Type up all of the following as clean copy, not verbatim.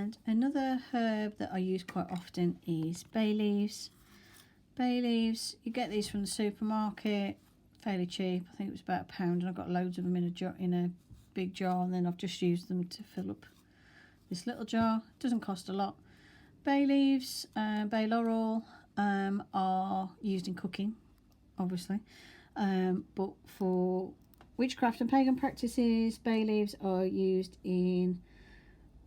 And another herb that I use quite often is bay leaves. Bay leaves, you get these from the supermarket, fairly cheap. I think it was about £1, and I've got loads of them in a big jar, and then I've just used them to fill up this little jar. It doesn't cost a lot. Bay leaves, bay laurel are used in cooking, obviously, but for witchcraft and pagan practices, bay leaves are used in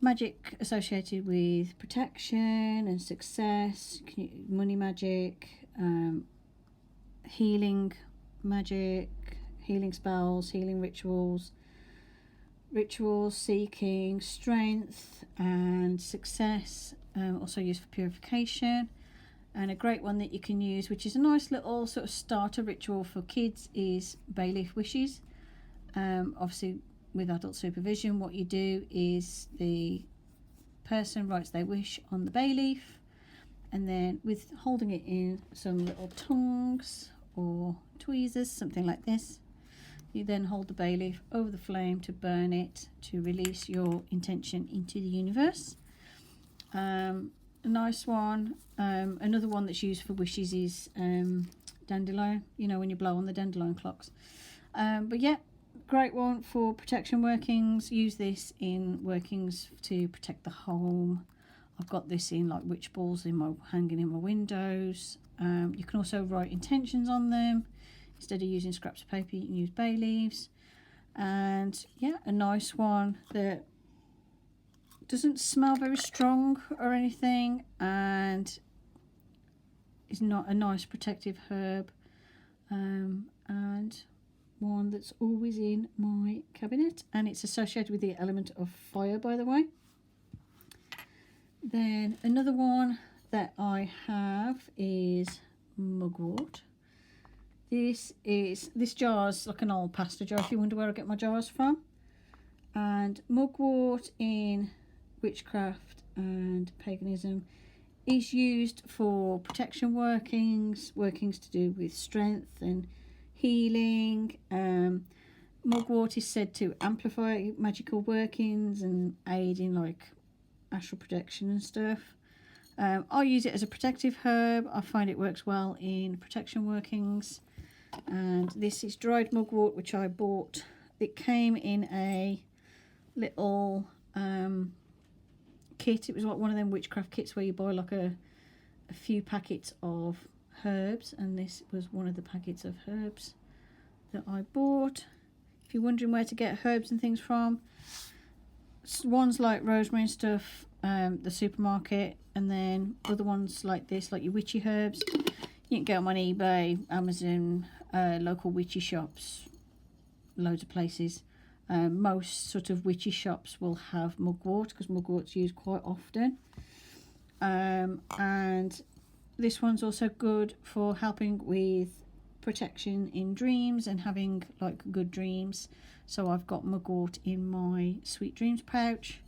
magic associated with protection and success, money magic, healing magic, healing spells, healing rituals seeking strength and success, also used for purification. And a great one that you can use, which is a nice little sort of starter ritual for kids, is bay leaf wishes. Obviously with adult supervision, what you do is the person writes their wish on the bay leaf, and then with holding it in some little tongs or tweezers, something like this, you then hold the bay leaf over the flame to burn it, to release your intention into the universe. A nice one. Another one that's used for wishes is dandelion, you know, when you blow on the dandelion clocks. But yeah, great one for protection workings. Use this in workings to protect the home. I've got this in like witch balls hanging in my windows. You can also write intentions on them. Instead of using scraps of paper, you can use bay leaves. And yeah, a nice one that doesn't smell very strong or anything, and is not a nice protective herb, and one that's always in my cabinet, and it's associated with the element of fire, by the way. Then another one that I have is mugwort. This jar's like an old pasta jar, if you wonder where I get my jars from. And mugwort in witchcraft and paganism is used for protection workings to do with strength and healing. Mugwort is said to amplify magical workings and aid in like astral protection and stuff. I use it as a protective herb. I find it works well in protection workings. And this is dried mugwort, which I bought. It came in a little kit. It was like one of them witchcraft kits where you buy like a few packets of herbs, and this was one of the packets of herbs that I bought. If you're wondering where to get herbs and things from, ones like rosemary and stuff, the supermarket, and then other ones like this, like your witchy herbs, you can get them on eBay, Amazon, local witchy shops, loads of places. Most sort of witchy shops will have mugwort because mugwort's used quite often. And this one's also good for helping with protection in dreams and having like good dreams. So I've got mugwort in my sweet dreams pouch.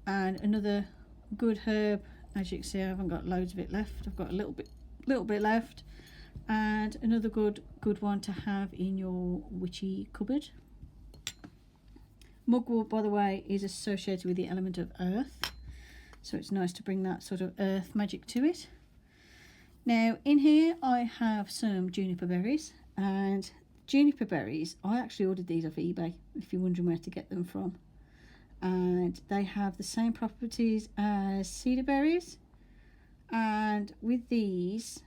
And another good herb, as you can see, I haven't got loads of it left. I've got a little bit left. And another good one to have in your witchy cupboard. Mugwort, by the way, is associated with the element of earth, so it's nice to bring that sort of earth magic to it. Now in here I have some juniper berries, and juniper berries, I actually ordered these off eBay, if you're wondering where to get them from. And they have the same properties as cedar berries, and with these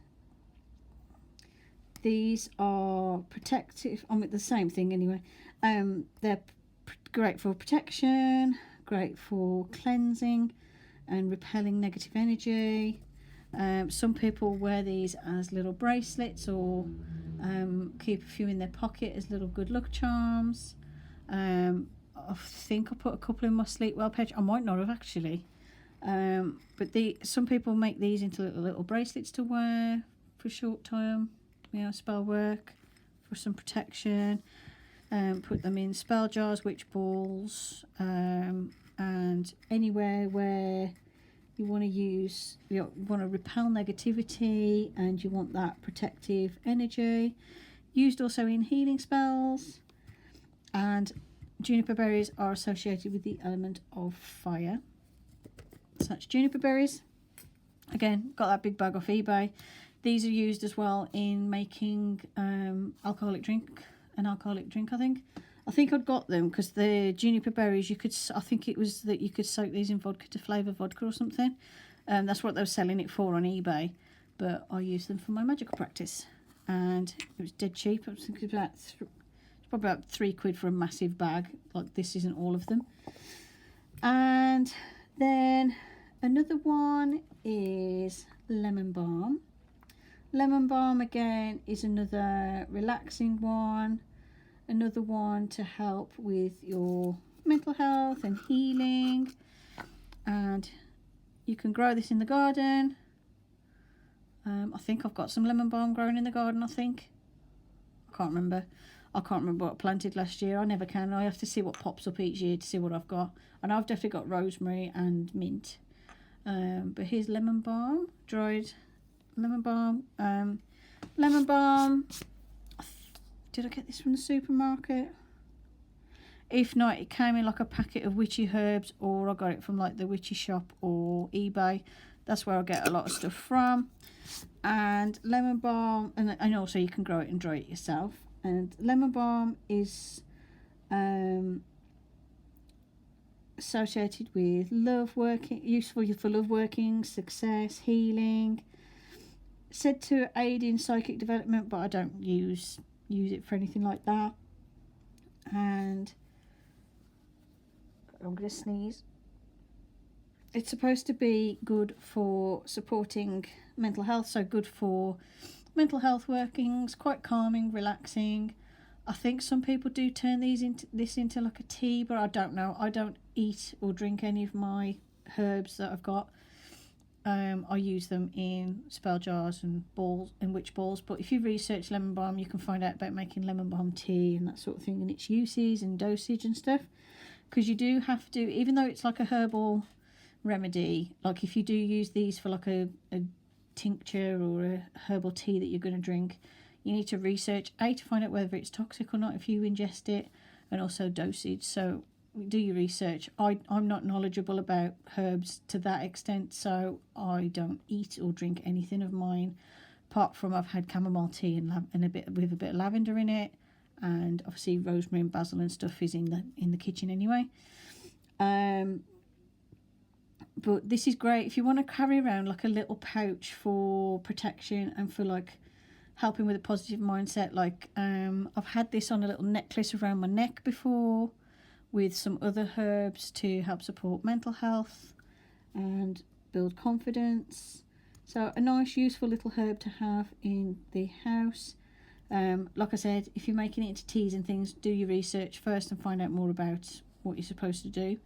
are protective. I mean, the same thing anyway. They're great for protection, great for cleansing and repelling negative energy. Some people wear these as little bracelets, or keep a few in their pocket as little good luck charms. I think I put a couple in my sleepwell pouch. I might not have actually, but some people make these into little bracelets to wear for short term, spell work, for some protection. Put them in spell jars, witch balls, and anywhere where you want to repel negativity and you want that protective energy. Used also in healing spells. And juniper berries are associated with the element of fire. So that's juniper berries. Again, got that big bag off eBay. These are used as well in making alcoholic drink, I think. I think I'd got them because the juniper berries, I think it was that you could soak these in vodka to flavour vodka or something. That's what they were selling it for on eBay. But I used them for my magical practice. And it was dead cheap. I was thinking it's probably about £3 for a massive bag. Like, this isn't all of them. And then another one is lemon balm. Lemon balm, again, is another relaxing one. Another one to help with your mental health and healing. And you can grow this in the garden. I think I've got some lemon balm growing in the garden, I think. I can't remember what I planted last year. I never can. I have to see what pops up each year to see what I've got. And I've definitely got rosemary and mint. But here's lemon balm, dried lemon balm. Lemon balm, did I get this from the supermarket? If not, it came in like a packet of witchy herbs, or I got it from like the witchy shop or eBay. That's where I get a lot of stuff from. And lemon balm, and also you can grow it and dry it yourself. And lemon balm is associated with love working, useful for love working, success, healing. Said to aid in psychic development, but I don't use it for anything like that. And I'm gonna sneeze. It's supposed to be good for supporting mental health, so good for mental health workings, quite calming, relaxing. I think some people do turn this into like a tea, but I don't know. I don't eat or drink any of my herbs that I've got. I use them in spell jars and balls and witch balls. But if you research lemon balm, you can find out about making lemon balm tea and that sort of thing, and its uses and dosage and stuff. Because you do have to, even though it's like a herbal remedy, like if you do use these for like a tincture or a herbal tea that you're going to drink, you need to research to find out whether it's toxic or not if you ingest it, and also dosage. So do your research. I'm not knowledgeable about herbs to that extent, so I don't eat or drink anything of mine, apart from I've had chamomile tea and a bit of lavender in it, and obviously rosemary and basil and stuff is in the kitchen anyway. But this is great if you want to carry around like a little pouch for protection and for like helping with a positive mindset. Like I've had this on a little necklace around my neck before, with some other herbs to help support mental health and build confidence. So a nice useful little herb to have in the house. Like I said, if you're making it into teas and things, do your research first and find out more about what you're supposed to do,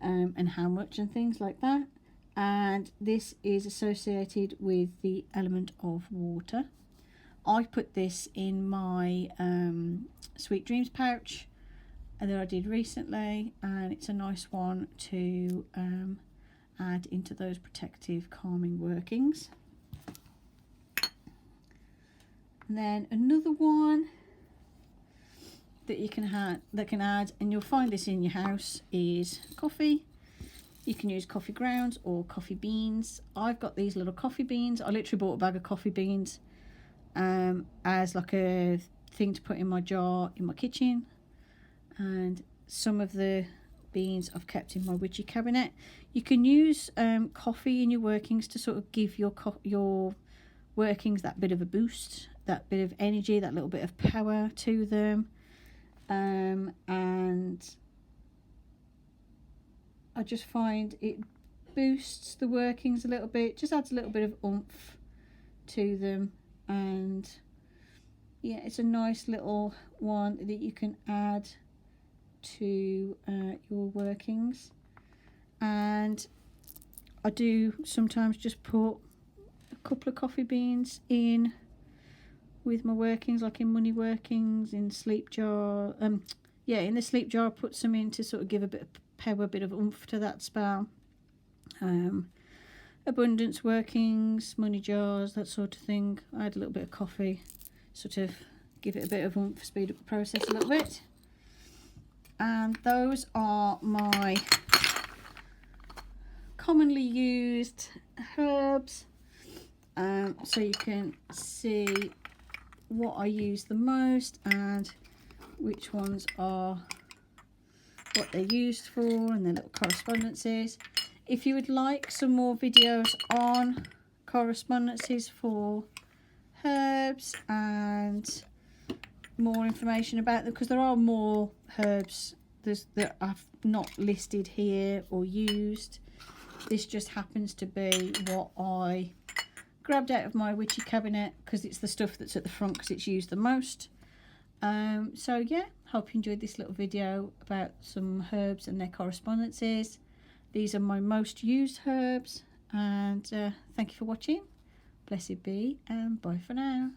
and how much and things like that. And this is associated with the element of water. I put this in my Sweet Dreams pouch that I did recently, and it's a nice one to add into those protective calming workings. And then another one that you can add, and you'll find this in your house, is coffee. You can use coffee grounds or coffee beans. I've got these little coffee beans. I literally bought a bag of coffee beans as like a thing to put in my jar in my kitchen, and some of the beans I've kept in my witchy cabinet. You can use coffee in your workings to sort of give your workings that bit of a boost, that bit of energy, that little bit of power to them. And I just find it boosts the workings a little bit, just adds a little bit of oomph to them. And yeah, it's a nice little one that you can add to your workings. And I do sometimes just put a couple of coffee beans in with my workings, like in money workings, in sleep jar. In the sleep jar I put some in to sort of give a bit of power, a bit of oomph to that spell. Abundance workings, money jars, that sort of thing. I add a little bit of coffee, sort of give it a bit of oomph, speed up the process a little bit. And those are my commonly used herbs, so you can see what I use the most and which ones are what they're used for, and their little correspondences. If you would like some more videos on correspondences for herbs and more information about them, because there are more herbs that I've not listed here or used. This just happens to be what I grabbed out of my witchy cabinet because it's the stuff that's at the front because it's used the most. So yeah, hope you enjoyed this little video about some herbs and their correspondences. These are my most used herbs, and thank you for watching. Blessed be, and bye for now.